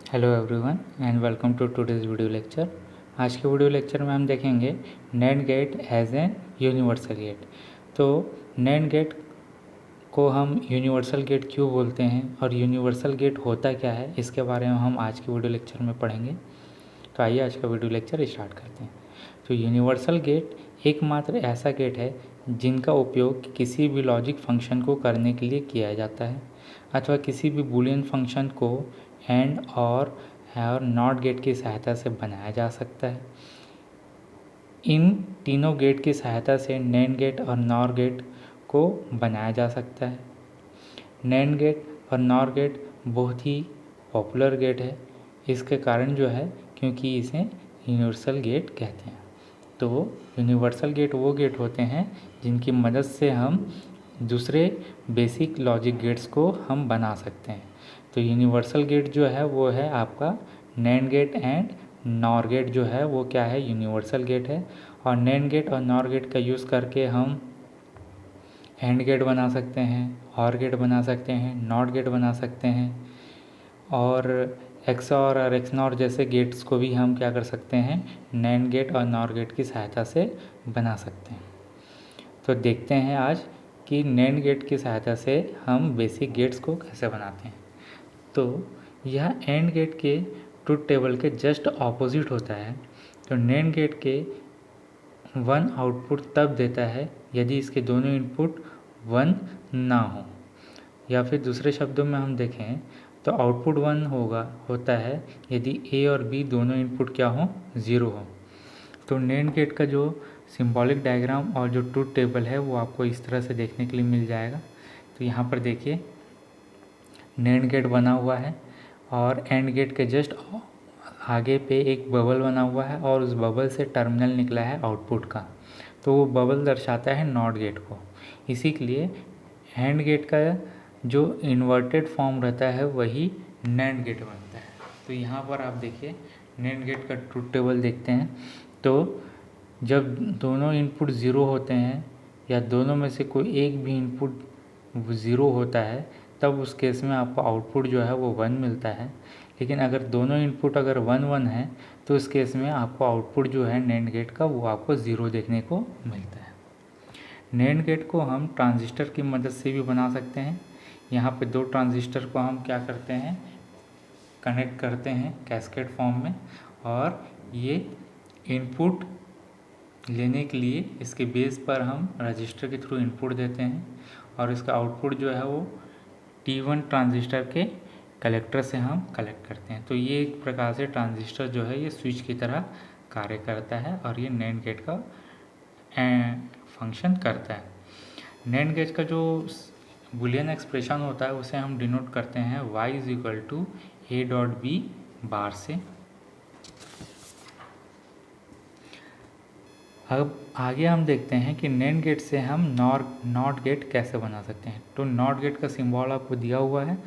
Hello everyone and welcome to today's video lecture. आज के video lecture में हम देखेंगे NAND gate as a universal gate. तो नैंड गेट को हम यूनिवर्सल गेट क्यों बोलते हैं और यूनिवर्सल गेट होता क्या है, इसके बारे में हम आज के वीडियो लेक्चर में पढ़ेंगे। तो आइए आज का वीडियो लेक्चर स्टार्ट करते हैं। तो यूनिवर्सल गेट एकमात्र ऐसा गेट है जिनका उपयोग किसी भी लॉजिक फंक्शन को करने के लिए किया जाता है अथवा किसी भी बूलियन फंक्शन को एंड और नॉट गेट की सहायता से बनाया जा सकता है। इन तीनों गेट की सहायता से नैंड गेट और नॉर गेट को बनाया जा सकता है। नैंड गेट और नॉर गेट बहुत ही पॉपुलर गेट है। इसके कारण जो है क्योंकि इसे यूनिवर्सल गेट कहते हैं। तो यूनिवर्सल गेट वो गेट होते हैं जिनकी मदद से हम दूसरे बेसिक लॉजिक गेट्स को हम बना सकते हैं। तो यूनिवर्सल गेट जो है वो है आपका NAND gate and NOR gate जो है वो क्या है, यूनिवर्सल गेट है। और नैंड गेट और नॉर गेट का यूज़ करके हम एंड गेट बना सकते हैं, और गेट बना सकते हैं, नॉट गेट बना सकते हैं और एक्सऑर और एक्सनॉर जैसे गेट्स को भी हम क्या कर सकते हैं, नैंड गेट और नॉर गेट की सहायता से बना सकते हैं। तो देखते हैं आज कि नैंड गेट की सहायता से हम बेसिक गेट्स को कैसे बनाते हैं। तो यह एंड गेट के ट्रुथ टेबल के जस्ट ऑपोजिट होता है। तो नैंड गेट के 1 आउटपुट तब देता है यदि इसके दोनों इनपुट 1 ना हो, या फिर दूसरे शब्दों में हम देखें तो आउटपुट 1 होता है यदि ए और बी दोनों इनपुट क्या हो, 0 हो। तो नैंड गेट का जो सिंबॉलिक डायग्राम और जो ट्रुथ टेबल है वो आपको इस तरह से देखने के लिए मिल जाएगा। तो यहाँ पर देखिए नैंड गेट बना हुआ है और एंड गेट के जस्ट आगे पे एक बबल बना हुआ है और उस बबल से टर्मिनल निकला है आउटपुट का। तो वो बबल दर्शाता है नॉट गेट को। इसी के लिए एंड गेट का जो इन्वर्टेड फॉर्म रहता है वही नैंड गेट बनता है। तो यहाँ पर आप देखिए नैंड गेट का ट्रुथ टेबल देखते हैं। तो जब दोनों इनपुट 0 होते हैं या दोनों में से कोई एक भी इनपुट 0 होता है तब उस केस में आपको आउटपुट जो है वो 1 मिलता है। लेकिन अगर दोनों इनपुट अगर 1 है तो उस केस में आपको आउटपुट जो है नैंड गेट का वो आपको 0 देखने को मिलता है। नैंड गेट को हम ट्रांजिस्टर की मदद से भी बना सकते हैं। यहाँ पे 2 ट्रांजिस्टर को हम क्या करते हैं, कनेक्ट करते हैं कैस्केड फॉर्म में, और ये इनपुट लेने के लिए इसके बेस पर हम रजिस्टर के थ्रू इनपुट देते हैं और इसका आउटपुट जो है वो T1 ट्रांजिस्टर के कलेक्टर से हम कलेक्ट करते हैं। तो ये एक प्रकार से ट्रांजिस्टर जो है ये स्विच की तरह कार्य करता है और ये नैंड गेट का फंक्शन करता है। नैंड गेट का जो बुलियन एक्सप्रेशन होता है उसे हम डिनोट करते हैं y = a.b बार से। अब आगे हम देखते हैं कि नैंड गेट से हम नॉट गेट कैसे बना सकते हैं। तो नॉट गेट का सिंबल आपको दिया हुआ है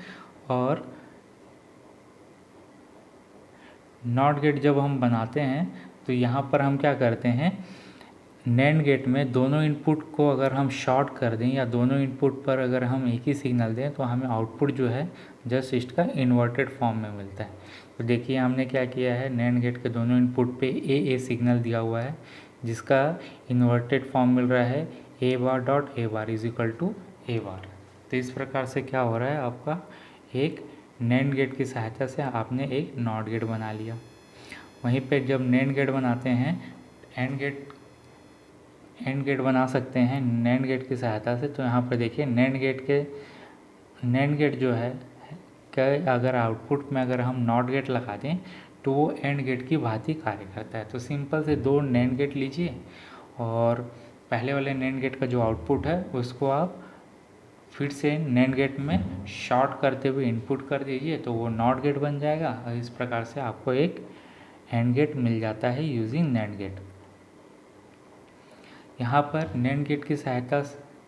और नॉट गेट जब हम बनाते हैं तो यहाँ पर हम क्या करते हैं, नैंड गेट में दोनों इनपुट को अगर हम शॉर्ट कर दें या दोनों इनपुट पर अगर हम एक ही सिग्नल दें तो हमें आउटपुट जो है जस्ट इसका इन्वर्टेड फॉर्म में मिलता है। तो देखिए हमने क्या किया है, नैंड गेट के दोनों इनपुट पे ए सिग्नल दिया हुआ है जिसका इन्वर्टेड फॉर्म मिल रहा है a bar dot a bar = a बार। तो इस प्रकार से क्या हो रहा है, आपका एक नैंड गेट की सहायता से आपने एक नॉट गेट बना लिया। वहीं पे जब नैंड गेट बनाते हैं एंड गेट बना सकते हैं नैंड गेट की सहायता से। तो यहाँ पर देखिए नैंड गेट जो है क्या, अगर आउटपुट में अगर हम नॉट गेट लगा दें तो वो एंड गेट की भांति कार्य करता है। तो सिंपल से 2 नैंड गेट लीजिए और पहले वाले नैंड गेट का जो आउटपुट है उसको आप फिर से नैंड गेट में शॉर्ट करते हुए इनपुट कर दीजिए तो वो नॉट गेट बन जाएगा और इस प्रकार से आपको एक एंड गेट मिल जाता है यूजिंग नैंड गेट। यहाँ पर नैंड गेट की सहायता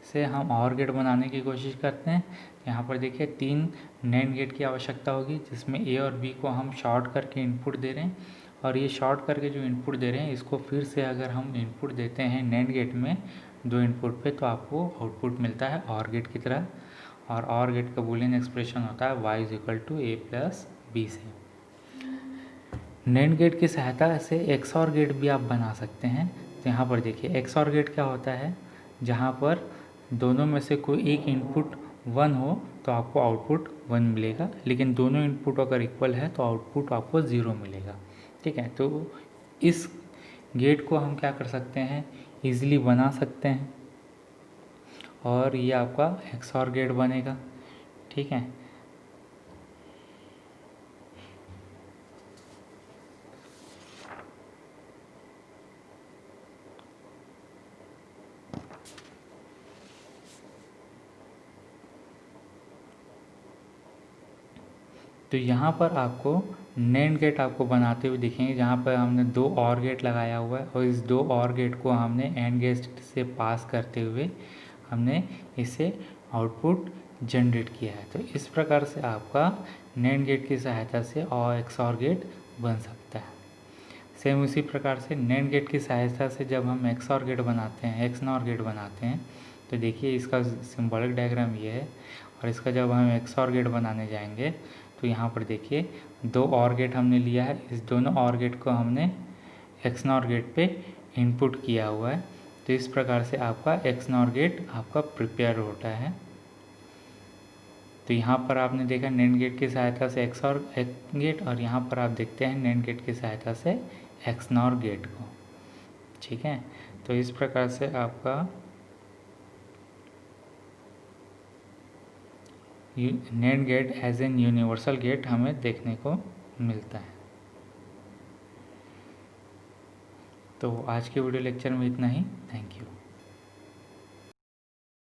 से हम और गेट बनाने की कोशिश करते हैं। यहाँ पर देखिए 3 नैंड गेट की आवश्यकता होगी जिसमें ए और बी को हम शॉर्ट करके इनपुट दे रहे हैं और ये शॉर्ट करके जो इनपुट दे रहे हैं इसको फिर से अगर हम इनपुट देते हैं नैंड गेट में 2 इनपुट पे तो आपको आउटपुट मिलता है और गेट की तरह। और गेट का बूलियन एक्सप्रेशन होता है y = a + b से। नैंड गेट की सहायता से एक्सऑर गेट भी आप बना सकते हैं। तो यहाँ पर देखिए एक्सऑर गेट क्या होता है, जहाँ पर दोनों में से कोई एक इनपुट 1 हो तो आपको आउटपुट 1 मिलेगा, लेकिन दोनों इनपुट अगर इक्वल है तो आउटपुट आपको 0 मिलेगा। ठीक है, तो इस गेट को हम क्या कर सकते हैं, ईजिली बना सकते हैं और ये आपका एक्सऑर गेट बनेगा। ठीक है, तो यहाँ पर आपको नैंड गेट आपको बनाते हुए दिखेंगे, जहाँ पर हमने 2 और गेट लगाया हुआ है और इस 2 और गेट को हमने एंड गेट से पास करते हुए हमने इसे आउटपुट जनरेट किया है। तो इस प्रकार से आपका नैंड गेट की सहायता से और एक्सऑर गेट बन सकता है। सेम उसी प्रकार से नैंड गेट की सहायता से जब हम एक्सऑर गेट बनाते हैं, एक्सनॉर गेट बनाते हैं, तो देखिए इसका सिंबॉलिक डायग्राम ये है। और इसका जब हम एक्सऑर गेट बनाने जाएंगे तो यहाँ पर देखिए 2 और गेट हमने लिया है, इस दोनों और गेट को हमने एक्सनॉर गेट पे इनपुट किया हुआ है। तो इस प्रकार से आपका एक्सनॉर गेट आपका प्रिपेयर होता है। तो यहाँ पर आपने देखा नैंड गेट की सहायता से एक्सऑर गेट, और यहाँ पर आप देखते हैं नैंड गेट की सहायता से एक्सनॉर गेट को। ठीक है, तो इस प्रकार से आपका NAND gate as an universal gate हमें देखने को मिलता है। तो आज के वीडियो लेक्चर में इतना ही। Thank you.